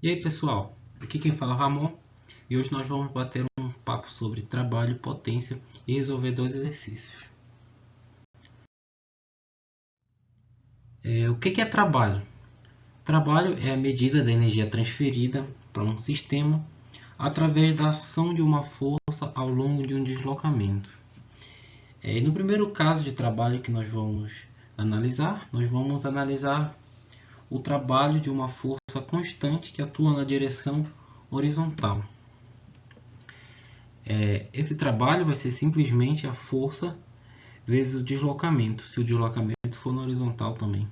E aí pessoal, aqui quem fala é o Ramon e hoje nós vamos bater um papo sobre trabalho, potência e resolver dois exercícios. O que é trabalho? Trabalho é a medida da energia transferida para um sistema através da ação de uma força ao longo de um deslocamento. No primeiro caso de trabalho que nós vamos analisar o trabalho de uma força constante que atua na direção horizontal. Esse trabalho vai ser simplesmente a força vezes o deslocamento, se o deslocamento for na horizontal também.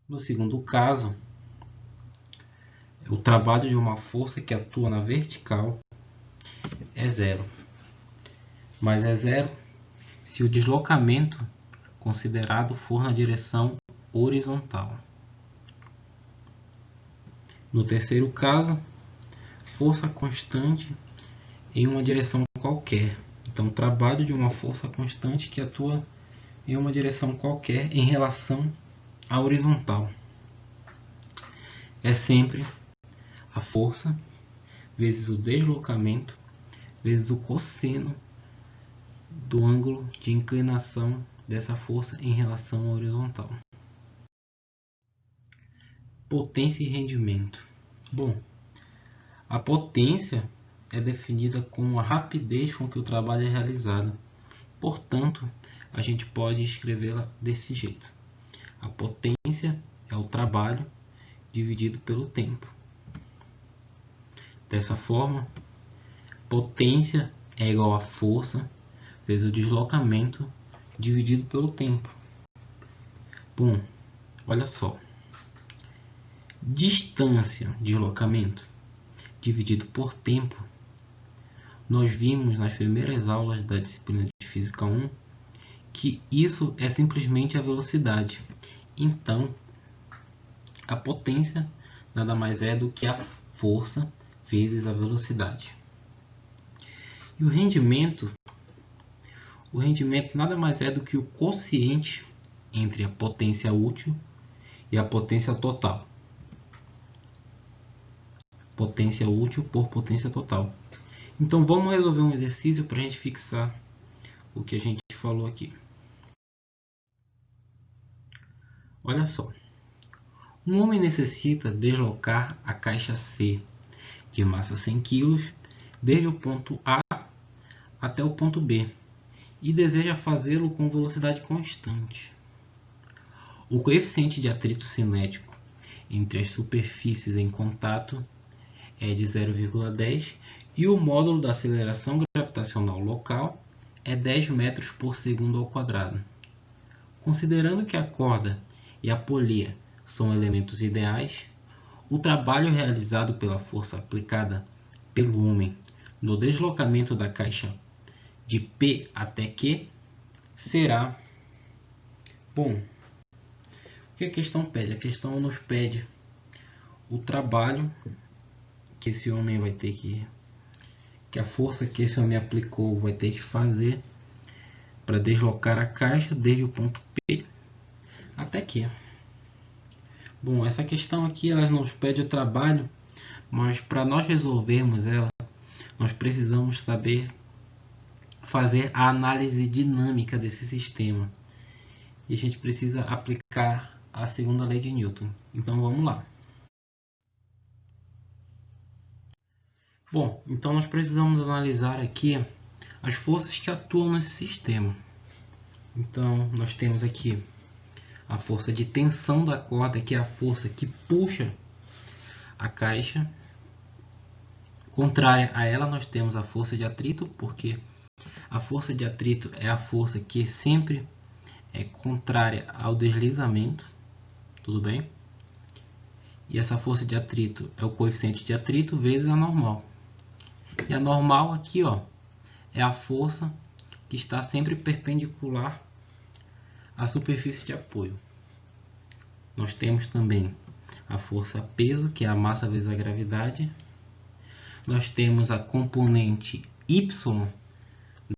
No segundo caso, o trabalho de uma força que atua na vertical é zero. Mas é zero se o deslocamento considerado for na direção horizontal. No terceiro caso, força constante em uma direção qualquer. Então, trabalho de uma força constante que atua em uma direção qualquer em relação à horizontal. É sempre a força vezes o deslocamento vezes o cosseno do ângulo de inclinação dessa força em relação à horizontal. Potência e rendimento. Bom, a potência é definida como a rapidez com que o trabalho é realizado. Portanto, a gente pode escrevê-la desse jeito. A potência é o trabalho dividido pelo tempo. Dessa forma, potência é igual a força vezes o deslocamento dividido pelo tempo. Bom, olha só. Distância, deslocamento, dividido por tempo. Nós vimos nas primeiras aulas da disciplina de Física 1 que isso é simplesmente a velocidade. Então, a potência nada mais é do que a força vezes a velocidade. E o rendimento nada mais é do que o quociente entre a potência útil e a potência total. Potência útil por potência total. Então vamos resolver um exercício para a gente fixar o que a gente falou aqui. Olha só. Um homem necessita deslocar a caixa C de massa 100 kg desde o ponto A até o ponto B e deseja fazê-lo com velocidade constante. O coeficiente de atrito cinético entre as superfícies em contato é de 0,10 e o módulo da aceleração gravitacional local é 10 metros por segundo ao quadrado. Considerando que a corda e a polia são elementos ideais, o trabalho realizado pela força aplicada pelo homem no deslocamento da caixa de P até Q será... Bom, o que a questão pede? A questão nos pede o trabalho que esse homem vai ter que a força que esse homem aplicou vai ter que fazer para deslocar a caixa desde o ponto P até Q. Bom, essa questão aqui ela nos pede o trabalho, mas para nós resolvermos ela, nós precisamos saber fazer a análise dinâmica desse sistema. E a gente precisa aplicar a segunda lei de Newton. Então vamos lá. Bom, então nós precisamos analisar aqui as forças que atuam nesse sistema. Então nós temos aqui a força de tensão da corda, que é a força que puxa a caixa. Contrária a ela, nós temos a força de atrito, porque a força de atrito é a força que sempre é contrária ao deslizamento, tudo bem? E essa força de atrito é o coeficiente de atrito vezes a normal. E a normal aqui, ó, é a força que está sempre perpendicular à superfície de apoio. Nós temos também a força peso, que é a massa vezes a gravidade. Nós temos a componente Y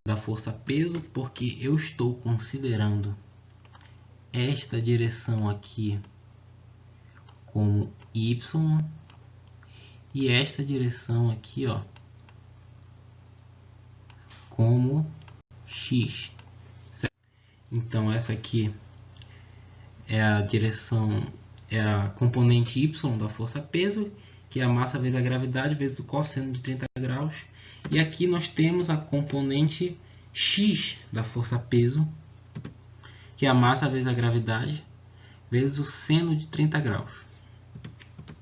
da força peso, porque eu estou considerando esta direção aqui como y e esta direção aqui, ó, como x. Certo? Então essa aqui é a direção, é a componente y da força peso, que é a massa vezes a gravidade vezes o cosseno de 30 graus. E aqui nós temos a componente x da força peso, que é a massa vezes a gravidade vezes o seno de 30 graus,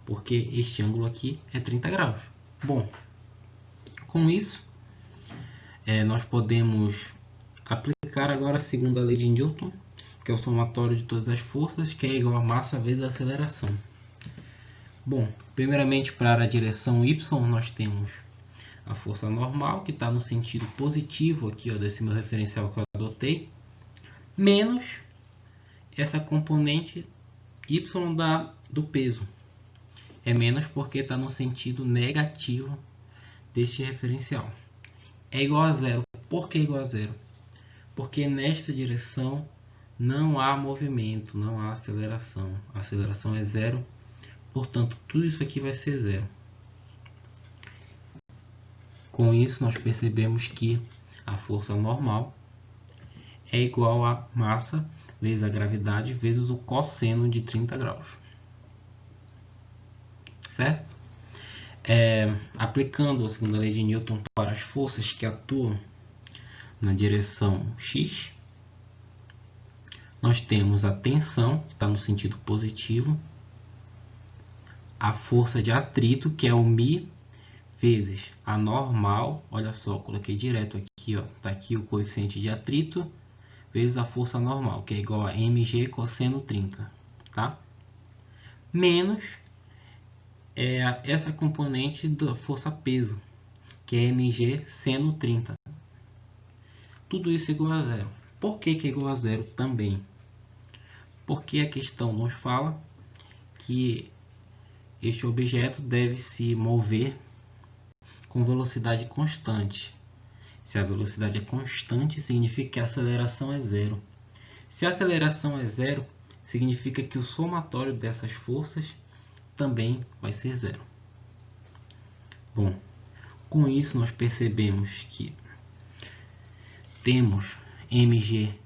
porque este ângulo aqui é 30 graus. Bom, com isso, nós podemos aplicar agora a segunda lei de Newton, que é o somatório de todas as forças, que é igual a massa vezes a aceleração. Bom, primeiramente para a direção y, nós temos a força normal, que está no sentido positivo aqui, ó, desse meu referencial que eu adotei, menos essa componente y do peso. É menos porque está no sentido negativo deste referencial. É igual a zero. Por que igual a zero? Porque nesta direção não há movimento, não há aceleração. A aceleração é zero, portanto, tudo isso aqui vai ser zero. Com isso, nós percebemos que a força normal é igual a massa vezes a gravidade vezes o cosseno de 30 graus. Certo? Aplicando a segunda lei de Newton para as forças que atuam na direção x, nós temos a tensão, que está no sentido positivo, a força de atrito, que é o μ, vezes a normal, olha só, coloquei direto aqui, ó, tá aqui o coeficiente de atrito, vezes a força normal, que é igual a mg cosseno 30, tá? Menos essa componente da força peso, que é mg seno 30. Tudo isso é igual a zero. Por que é igual a zero também? Porque a questão nos fala que este objeto deve se mover com velocidade constante. Se a velocidade é constante, significa que a aceleração é zero. Se a aceleração é zero, significa que o somatório dessas forças também vai ser zero. Bom, com isso nós percebemos que temos mg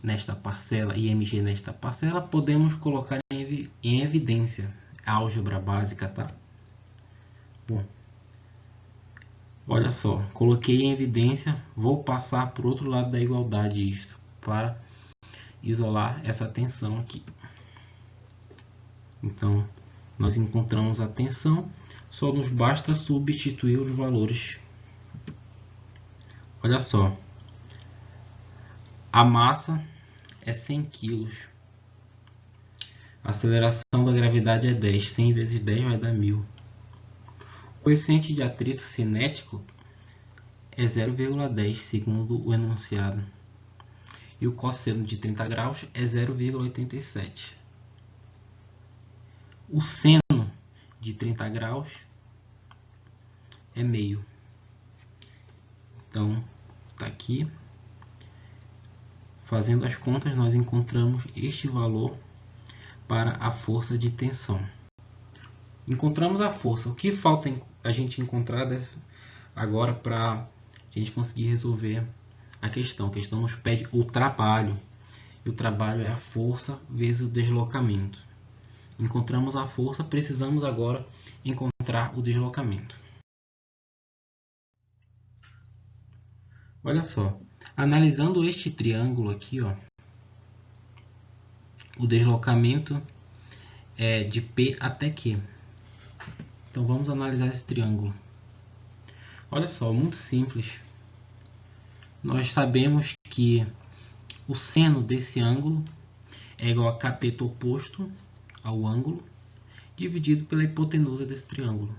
nesta parcela e mg nesta parcela, podemos colocar em evidência a álgebra básica, tá? Bom, olha só, coloquei em evidência, vou passar para o outro lado da igualdade isto, para isolar essa tensão aqui. Então, nós encontramos a tensão, só nos basta substituir os valores. Olha só, a massa é 100 kg, a aceleração da gravidade é 10, 100 vezes 10 vai dar 1000. O coeficiente de atrito cinético é 0,10, segundo o enunciado, e o cosseno de 30 graus é 0,87. O seno de 30 graus é meio. Então, está aqui. Fazendo as contas, nós encontramos este valor para a força de tensão. Encontramos a força. O que falta a gente encontrar agora para a gente conseguir resolver a questão? A questão nos pede o trabalho. E o trabalho é a força vezes o deslocamento. Encontramos a força, precisamos agora encontrar o deslocamento. Olha só, analisando este triângulo aqui, ó, o deslocamento é de P até Q. Então vamos analisar esse triângulo. Olha só, muito simples. Nós sabemos que o seno desse ângulo é igual a cateto oposto ao ângulo, dividido pela hipotenusa desse triângulo,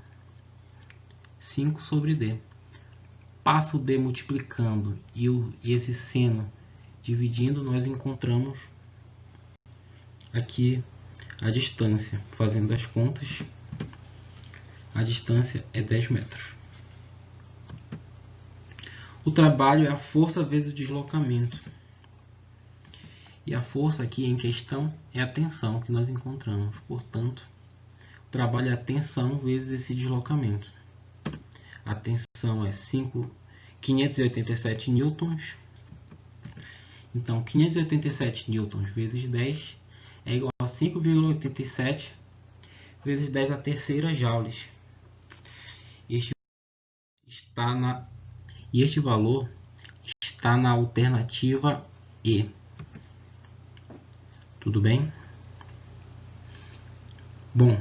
5 sobre D. Passa o D multiplicando e esse seno dividindo, nós encontramos aqui a distância. Fazendo as contas, a distância é 10 metros. O trabalho é a força vezes o deslocamento. E a força aqui em questão é a tensão que nós encontramos. Portanto, trabalha a tensão vezes esse deslocamento. A tensão é 587 newtons. Então, 587 newtons vezes 10 é igual a 5,87 vezes 10 a terceira joules. Este valor está na alternativa E. Tudo bem? Bom,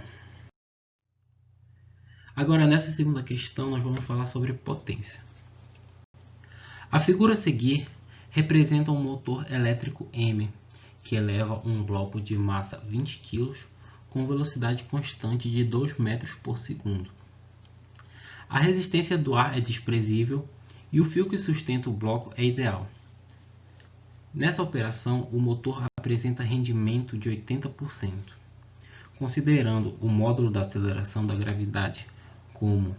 agora nessa segunda questão nós vamos falar sobre potência. A figura a seguir representa um motor elétrico M, que eleva um bloco de massa 20 kg com velocidade constante de 2 metros por segundo. A resistência do ar é desprezível e o fio que sustenta o bloco é ideal. Nessa operação, o motor apresenta rendimento de 80%. Considerando o módulo da aceleração da gravidade como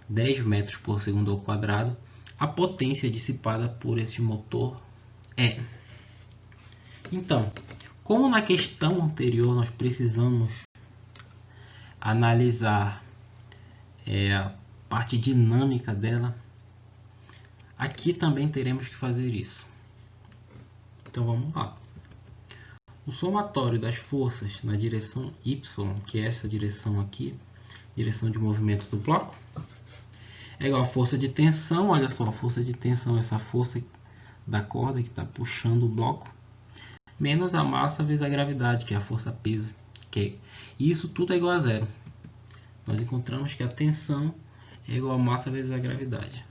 10 metros por segundo ao quadrado, a potência dissipada por este motor é... Então, como na questão anterior nós precisamos analisar a parte dinâmica dela, aqui também teremos que fazer isso. Então vamos lá. O somatório das forças na direção Y, que é essa direção aqui, direção de movimento do bloco, é igual a força de tensão. Olha só, a força de tensão é essa força da corda que está puxando o bloco, menos a massa vezes a gravidade, que é a força peso. E isso tudo é igual a zero. Nós encontramos que a tensão é igual a massa vezes a gravidade.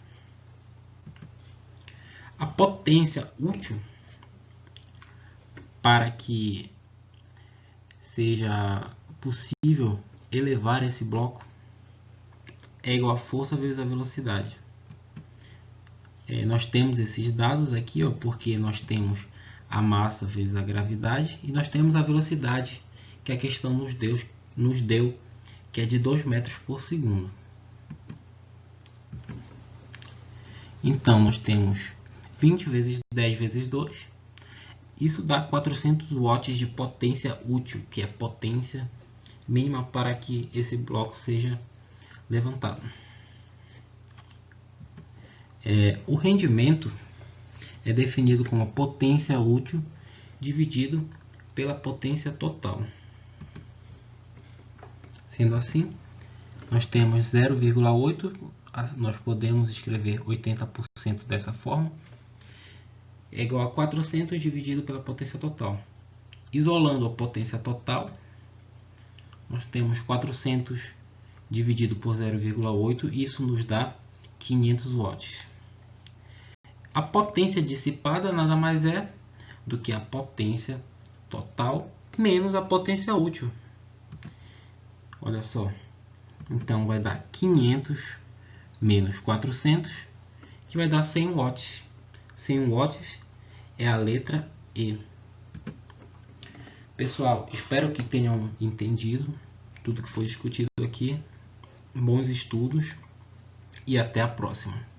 A potência útil para que seja possível elevar esse bloco é igual a força vezes a velocidade. Nós temos esses dados aqui, porque nós temos a massa vezes a gravidade e nós temos a velocidade que a questão nos deu, que é de 2 metros por segundo. Então, nós temos 20 vezes 10 vezes 2. Isso dá 400 watts de potência útil, que é a potência mínima para que esse bloco seja levantado. O rendimento é definido como a potência útil dividido pela potência total. Sendo assim, nós temos 0,8, nós podemos escrever 80% dessa forma, é igual a 400 dividido pela potência total. Isolando a potência total, nós temos 400 dividido por 0,8, isso nos dá 500 watts. A potência dissipada nada mais é do que a potência total menos a potência útil. Olha só, então vai dar 500 menos 400, que vai dar 100 watts. 100 watts é a letra E. Pessoal, espero que tenham entendido tudo que foi discutido aqui. Bons estudos e até a próxima.